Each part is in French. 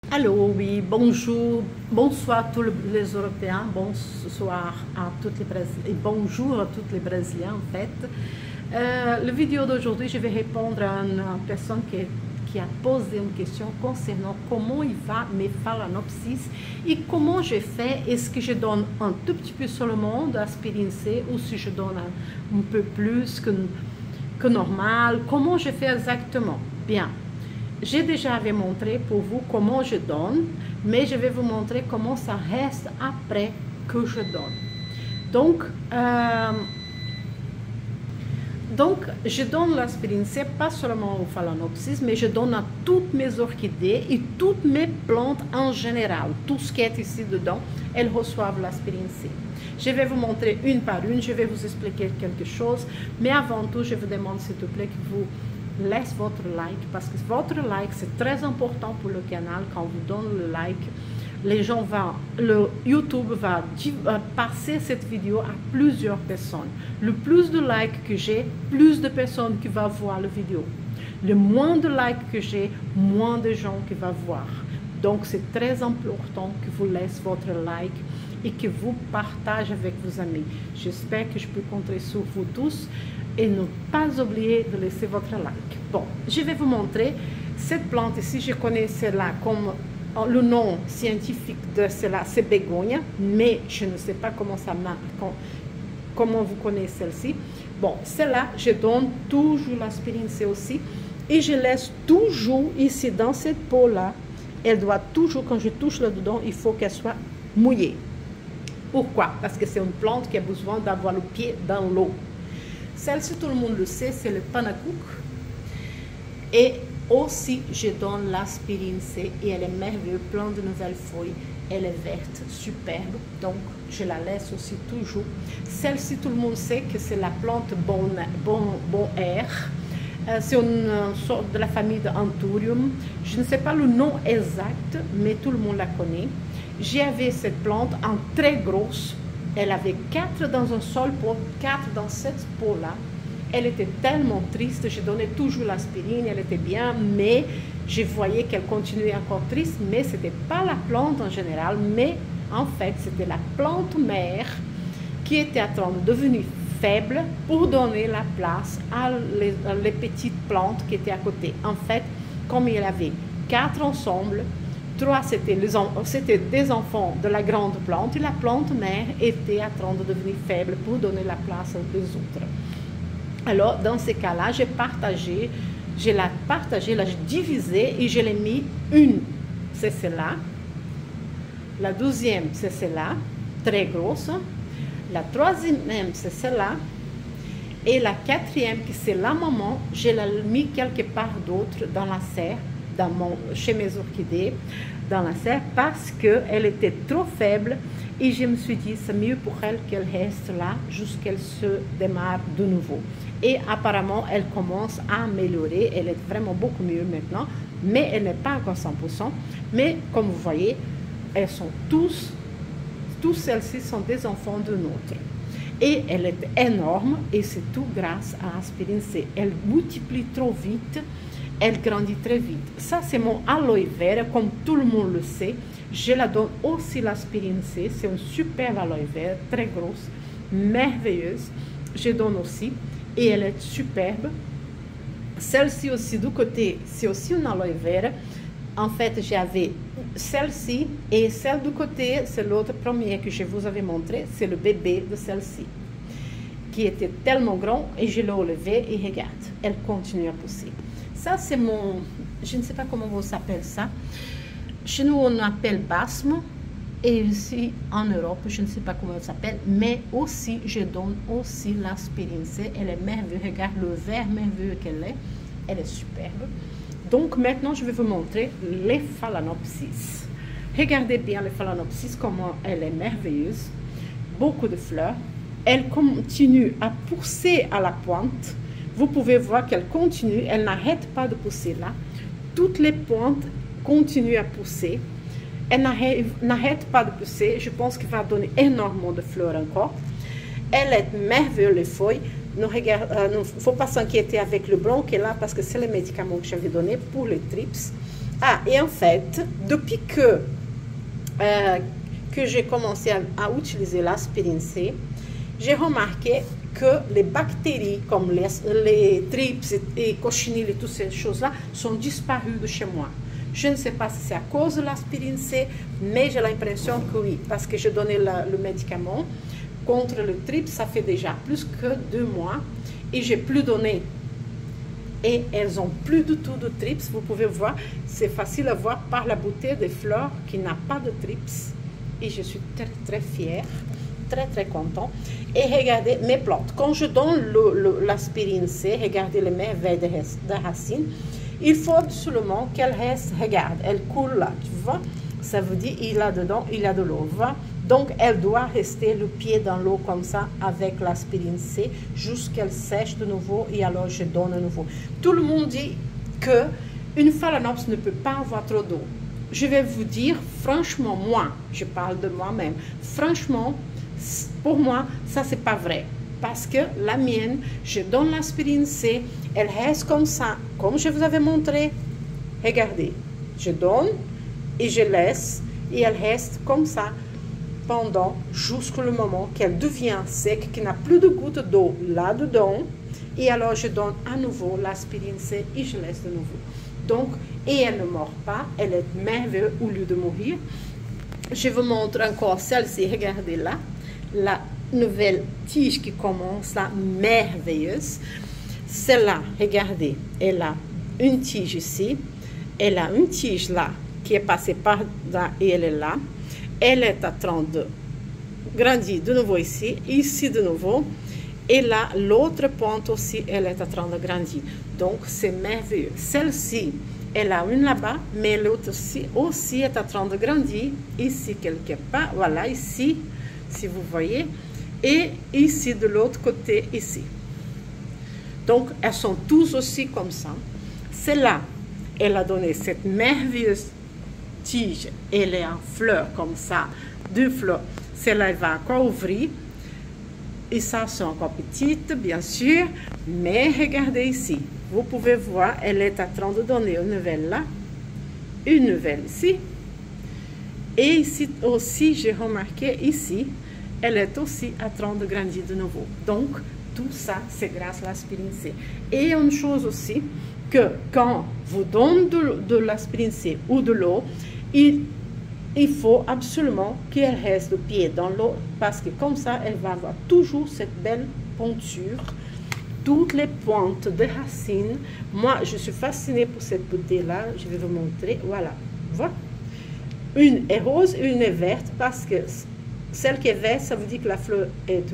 Allô, oui, bonjour, bonsoir à tous les Européens, bonsoir à toutes les Brésiliens, et bonjour à tous les Brésiliens en fait. La vidéo d'aujourd'hui, je vais répondre à une personne qui a posé une question concernant comment il va mes phalaenopsis et comment je fais, est-ce que je donne un tout petit peu seulement d'aspirine C ou si je donne un peu plus que normal, comment je fais exactement. Bien. J'ai déjà montré pour vous comment je donne, mais je vais vous montrer comment ça reste après que je donne. Donc je donne l'aspirine C, pas seulement au phalaenopsis, mais je donne à toutes mes orchidées et toutes mes plantes en général. Tout ce qui est ici dedans, elles reçoivent l'aspirine C. Je vais vous montrer une par une, je vais vous expliquer quelque chose, mais avant tout, je vous demande s'il te plaît que vous laissez votre like, parce que votre like, c'est très important pour le canal. Quand vous donnez le like, les gens le YouTube va passer cette vidéo à plusieurs personnes. Le plus de likes que j'ai, plus de personnes qui vont voir la vidéo. Le moins de likes que j'ai, moins de gens qui vont voir. Donc, c'est très important que vous laissez votre like et que vous partagez avec vos amis. J'espère que je peux compter sur vous tous et ne pas oublier de laisser votre like. Bon, je vais vous montrer cette plante ici. Je connais celle-là comme le nom scientifique de celle-là, c'est bégonia, mais je ne sais pas comment ça marche, comment vous connaissez celle-ci. Bon, celle-là, je donne toujours l'aspirine C aussi et je laisse toujours ici dans cette peau-là. Elle doit toujours, quand je touche là-dedans, il faut qu'elle soit mouillée. Pourquoi? Parce que c'est une plante qui a besoin d'avoir le pied dans l'eau. Celle-ci, tout le monde le sait, c'est le panacook. Et aussi, je donne l'aspirine C et elle est merveilleuse, plein de nouvelles feuilles. Elle est verte, superbe, donc je la laisse aussi toujours. Celle-ci, tout le monde sait que c'est la plante bon air. C'est une sorte de la famille de Anthurium. Je ne sais pas le nom exact, mais tout le monde la connaît. J'avais cette plante en très grosse. Elle avait 4 dans un seul pot, 4 dans cette pot-là. Elle était tellement triste, je donnais toujours l'aspirine, elle était bien, mais je voyais qu'elle continuait encore triste, mais ce n'était pas la plante en général, mais en fait, c'était la plante mère qui était en train de devenir faible pour donner la place à les petites plantes qui étaient à côté. En fait, comme il y avait 4 ensemble, 3 c'était des enfants de la grande plante et la plante mère était en train de devenir faible pour donner la place aux autres. Alors, dans ces cas-là, j'ai divisé et je l'ai mis une, c'est celle-là. La deuxième, c'est celle-là, très grosse. La troisième, c'est celle-là. Et la quatrième, qui c'est la maman, je l'ai mis quelque part d'autre dans la serre, chez mes orchidées, dans la serre, parce qu'elle était trop faible. Et je me suis dit, c'est mieux pour elle qu'elle reste là jusqu'à qu'elle se démarre de nouveau. Et apparemment, elle commence à améliorer. Elle est vraiment beaucoup mieux maintenant, mais elle n'est pas encore 100%. Mais comme vous voyez, elles sont tous celles-ci sont des enfants de nôtre. Et elle est énorme et c'est tout grâce à l'aspirine C. Elle multiplie trop vite, elle grandit très vite. Ça, c'est mon aloe vera, comme tout le monde le sait. Je la donne aussi l'aspirine C. C'est une super aloe vera, très grosse, merveilleuse. Je donne aussi et elle est superbe. Celle-ci aussi du côté, c'est aussi une aloe vera. En fait, j'avais celle-ci et celle du côté, c'est l'autre première que je vous avais montré, c'est le bébé de celle-ci, qui était tellement grand et je l'ai enlevé et regarde, elle continue à pousser. Ça, c'est mon, je ne sais pas comment vous appelez ça. Chez nous, on appelle basme et ici en Europe, je ne sais pas comment elle s'appelle, mais aussi, je donne aussi l'aspirine C. Elle est merveilleuse, regarde le vert merveilleux qu'elle est, elle est superbe. Donc maintenant, je vais vous montrer les phalaenopsis. Regardez bien les phalaenopsis, comment elle est merveilleuse. Beaucoup de fleurs. Elle continue à pousser à la pointe. Vous pouvez voir qu'elle continue, elle n'arrête pas de pousser là. Toutes les pointes continuent à pousser. Elle n'arrête pas de pousser. Je pense qu'elle va donner énormément de fleurs encore. Elle est merveilleuse, les feuilles. Ne faut pas s'inquiéter avec le blanc qui est là parce que c'est le médicament que j'avais donné pour les trips. Ah, et en fait, depuis que j'ai commencé à utiliser l'aspirine C, j'ai remarqué que les bactéries comme les trips et cochinilles et toutes ces choses-là sont disparues de chez moi. Je ne sais pas si c'est à cause de l'aspirine C, mais j'ai l'impression que oui, parce que j'ai donné le médicament contre le trips, ça fait déjà plus que 2 mois et j'ai plus donné. Et elles n'ont plus du tout de trips. Vous pouvez voir, c'est facile à voir par la bouteille des fleurs qui n'a pas de trips. Et je suis très très fière, très content. Et regardez mes plantes. Quand je donne l'aspirine C, regardez les merveilles de racines. Il faut absolument qu'elle reste, regarde, elle coule là, tu vois. Ça veut dire il y a dedans, il y a de l'eau, voilà. Donc, elle doit rester le pied dans l'eau comme ça avec l'aspirine C jusqu'elle sèche de nouveau et alors je donne à nouveau. Tout le monde dit qu'une phalaenopsis ne peut pas avoir trop d'eau. Je vais vous dire, franchement, moi, je parle de moi-même, franchement, pour moi, ça, c'est pas vrai. Parce que la mienne, je donne l'aspirine C, elle reste comme ça, comme je vous avais montré. Regardez, je donne et je laisse et elle reste comme ça pendant jusqu'au moment qu'elle devient sec, qu'il n'a plus de gouttes d'eau là-dedans. Et alors je donne à nouveau l'aspirine C et je laisse de nouveau. Donc, et elle ne mord pas, elle est merveilleuse au lieu de mourir. Je vous montre encore celle-ci, regardez là, la nouvelle tige qui commence là, merveilleuse. Celle-là, regardez, elle a une tige ici, elle a une tige là qui est passée par là et elle est là. Elle est en train de grandir de nouveau ici de nouveau. Et là, l'autre pointe aussi, elle est en train de grandir. Donc, c'est merveilleux. Celle-ci, elle a une là-bas, mais l'autre aussi est en train de grandir. Ici, quelque part, voilà, ici, si vous voyez. Et ici, de l'autre côté, ici. Donc, elles sont tous aussi comme ça. Celle-là, elle a donné cette merveilleuse tige, elle est en fleurs comme ça, 2 fleurs. Celle-là, elle va encore ouvrir. Et ça, c'est encore petite, bien sûr. Mais regardez ici. Vous pouvez voir, elle est en train de donner une nouvelle là. Une nouvelle ici. Et ici aussi, j'ai remarqué ici, elle est aussi en train de grandir de nouveau. Donc, tout ça, c'est grâce à l'aspirine C. Et une chose aussi, que quand vous donnez de l'aspirine C ou de l'eau, il faut absolument qu'elle reste de pied dans l'eau parce que comme ça, elle va avoir toujours cette belle ponture. Toutes les pointes de racines. Moi, je suis fascinée pour cette bouteille-là. Je vais vous montrer. Voilà. Voilà. Une est rose et une est verte parce que celle qui est verte, ça veut dire que la fleur est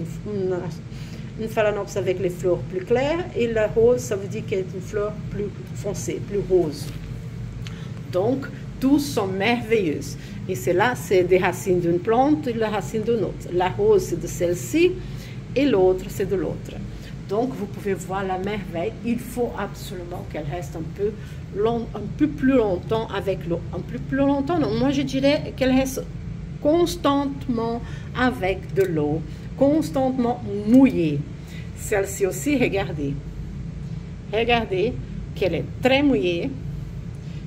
une phalaenopsis avec les fleurs plus claires et la rose, ça veut dire qu'elle est une fleur plus foncée, plus rose. Donc, tous sont merveilleuses. Et celle-là, c'est des racines d'une plante et la racine d'une autre. La rose, c'est de celle-ci et l'autre, c'est de l'autre. Donc, vous pouvez voir la merveille. Il faut absolument qu'elle reste un peu plus longtemps avec l'eau. Un peu plus longtemps, non. Moi, je dirais qu'elle reste constamment avec de l'eau, constamment mouillée. Celle-ci aussi, regardez. Regardez qu'elle est très mouillée.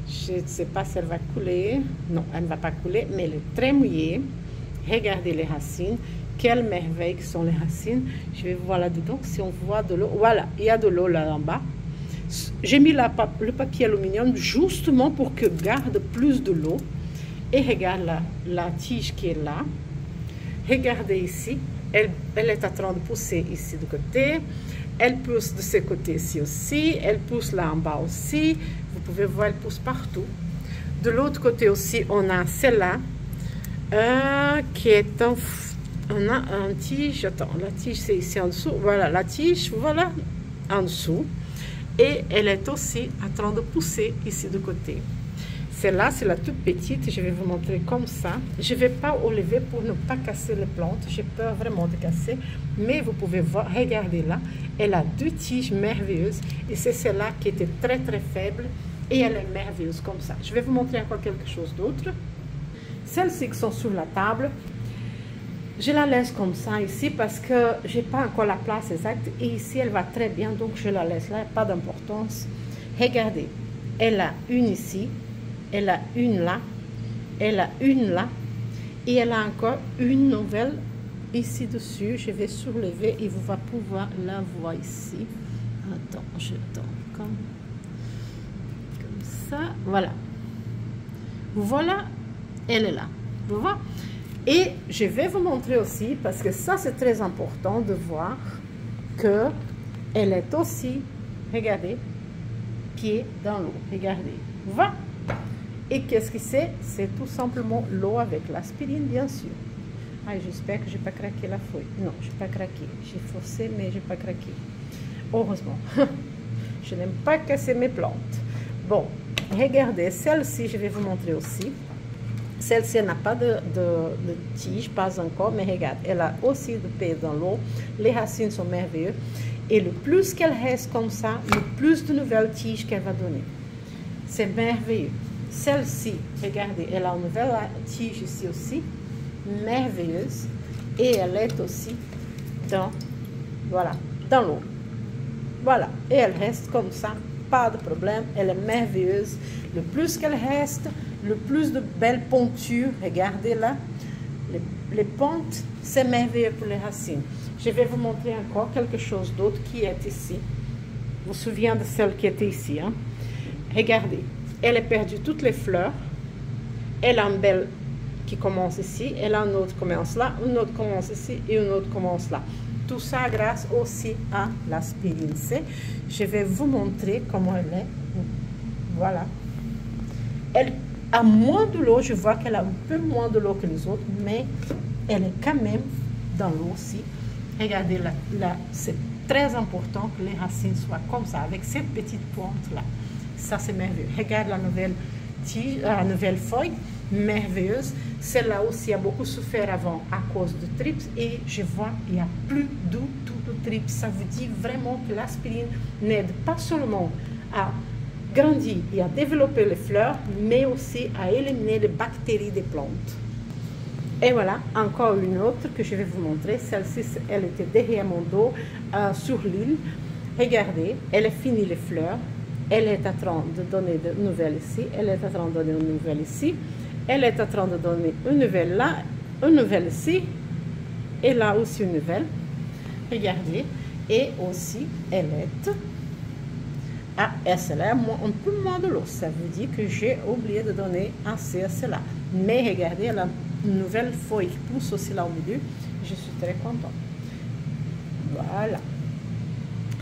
Je ne sais pas si elle va couler. Non, elle ne va pas couler, mais elle est très mouillée. Regardez les racines. Quelle merveille que sont les racines. Je vais voir là-dedans si on voit de l'eau. Voilà, il y a de l'eau là en bas. J'ai mis le papier aluminium justement pour que garde plus de l'eau. Et regarde la tige qui est là. Regardez ici. Elle est en train de pousser ici de côté. Elle pousse de ce côté-ci aussi. Elle pousse là en bas aussi. Vous pouvez voir, elle pousse partout. De l'autre côté aussi, on a celle-là qui est on a un tige. Attends, la tige c'est ici en dessous. Voilà, la tige, voilà, en dessous. Et elle est aussi en train de pousser ici de côté. Celle-là, c'est la toute petite. Je vais vous montrer comme ça. Je ne vais pas enlever pour ne pas casser les plantes. J'ai peur vraiment de casser. Mais vous pouvez voir, regardez là. Elle a 2 tiges merveilleuses. Et c'est celle-là qui était très très faible. Et elle est merveilleuse comme ça. Je vais vous montrer encore quelque chose d'autre. Celles-ci qui sont sur la table, je la laisse comme ça ici parce que je n'ai pas encore la place exacte. Et ici, elle va très bien. Donc, je la laisse là. Pas d'importance. Regardez. Elle a une ici. elle a une là, elle a une là, et elle a encore une nouvelle ici dessus. Je vais soulever et vous va pouvoir la voir ici. Attends, je tombe comme ça, voilà. Voilà, elle est là, vous voyez. Et je vais vous montrer aussi, parce que ça c'est très important de voir que elle est aussi, regardez, pied dans l'eau, regardez, vous voyez. Et qu'est-ce que c'est? C'est tout simplement l'eau avec l'aspirine, bien sûr. Ah, j'espère que je n'ai pas craqué la feuille. Non, je n'ai pas craqué. J'ai forcé, mais je n'ai pas craqué. Heureusement. Je n'aime pas casser mes plantes. Bon, regardez, celle-ci, je vais vous montrer aussi. Celle-ci n'a pas de tige, pas encore, mais regarde, elle a aussi de pieds dans l'eau. Les racines sont merveilleuses. Et le plus qu'elle reste comme ça, le plus de nouvelles tiges qu'elle va donner. C'est merveilleux. Celle-ci, regardez, elle a une nouvelle tige ici aussi, merveilleuse. Et elle est aussi dans, voilà, dans l'eau. Voilà, et elle reste comme ça, pas de problème, elle est merveilleuse. Le plus qu'elle reste, le plus de belles pontures, regardez là, les pentes, c'est merveilleux pour les racines. Je vais vous montrer encore quelque chose d'autre qui est ici. Vous vous souvenez de celle qui était ici, hein? Regardez, elle a perdu toutes les fleurs. Elle a une belle qui commence ici, elle a une autre qui commence là, une autre commence ici et une autre commence là. Tout ça grâce aussi à l'aspirine C. Je vais vous montrer comment elle est. Voilà. Elle a moins de l'eau, je vois qu'elle a un peu moins de l'eau que les autres, mais elle est quand même dans l'eau aussi. Regardez là, c'est très important que les racines soient comme ça, avec cette petite pointe là. Ça c'est merveilleux. Regarde la nouvelle tige, la nouvelle feuille, merveilleuse. Celle-là aussi a beaucoup souffert avant à cause de trips et je vois il n'y a plus du tout de trips. Ça veut dire vraiment que l'aspirine n'aide pas seulement à grandir et à développer les fleurs, mais aussi à éliminer les bactéries des plantes. Et voilà, encore une autre que je vais vous montrer. Celle-ci, elle était derrière mon dos sur l'île. Regardez, elle a fini les fleurs. Elle est en train de donner de nouvelles ici. Elle est en train de donner une nouvelle ici. Elle est en train de donner une nouvelle là, une nouvelle ici. Et là aussi une nouvelle. Regardez. Et aussi, elle est... Ah, celle-là, un peu moins de l'eau. Ça veut dire que j'ai oublié de donner assez à cela. Mais regardez, elle a une nouvelle feuille qui pousse aussi là au milieu. Je suis très contente. Voilà.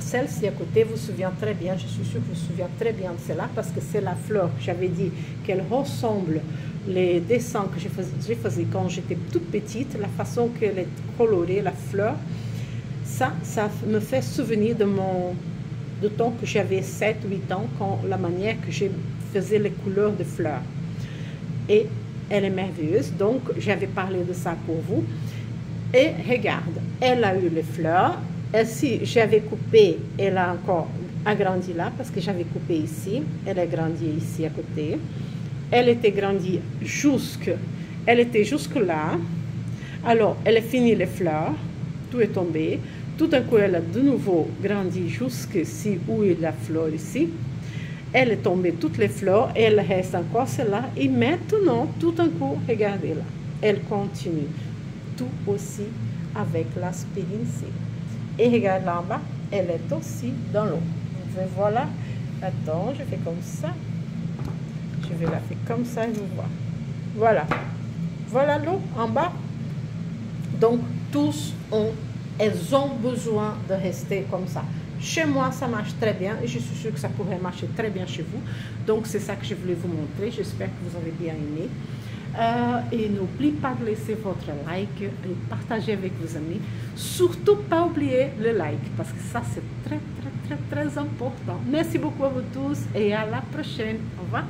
Celle-ci à côté, vous vous souvenez très bien, je suis sûre que vous vous souvenez très bien de celle-là, parce que c'est la fleur, j'avais dit qu'elle ressemble les dessins que je faisais quand j'étais toute petite, la façon qu'elle est colorée, la fleur, ça me fait souvenir de temps que j'avais 7-8 ans, quand la manière que je faisais les couleurs de fleurs. Et elle est merveilleuse, donc j'avais parlé de ça pour vous. Et regarde, elle a eu les fleurs. Si j'avais coupé, elle a encore agrandi là, parce que j'avais coupé ici. Elle a grandi ici à côté. Elle était grandie elle était jusque là. Alors, elle a fini les fleurs. Tout est tombé. Tout d'un coup, elle a de nouveau grandi jusqu'ici, où il y a la fleur ici. Elle est tombée toutes les fleurs. Elle reste encore celle-là. Et maintenant, tout d'un coup, regardez là. Elle continue. Tout aussi avec l'aspirine C. Et regarde là en bas, elle est aussi dans l'eau. Voilà. Attends, je fais comme ça. Je vais la faire comme ça, je vois. Voilà. Voilà l'eau en bas. Donc, elles ont besoin de rester comme ça. Chez moi, ça marche très bien et je suis sûre que ça pourrait marcher très bien chez vous. Donc, c'est ça que je voulais vous montrer. J'espère que vous avez bien aimé. Et n'oubliez pas de laisser votre like et partager avec vos amis. Surtout pas oublier le like parce que ça c'est très important. Merci beaucoup à vous tous et à la prochaine. Au revoir.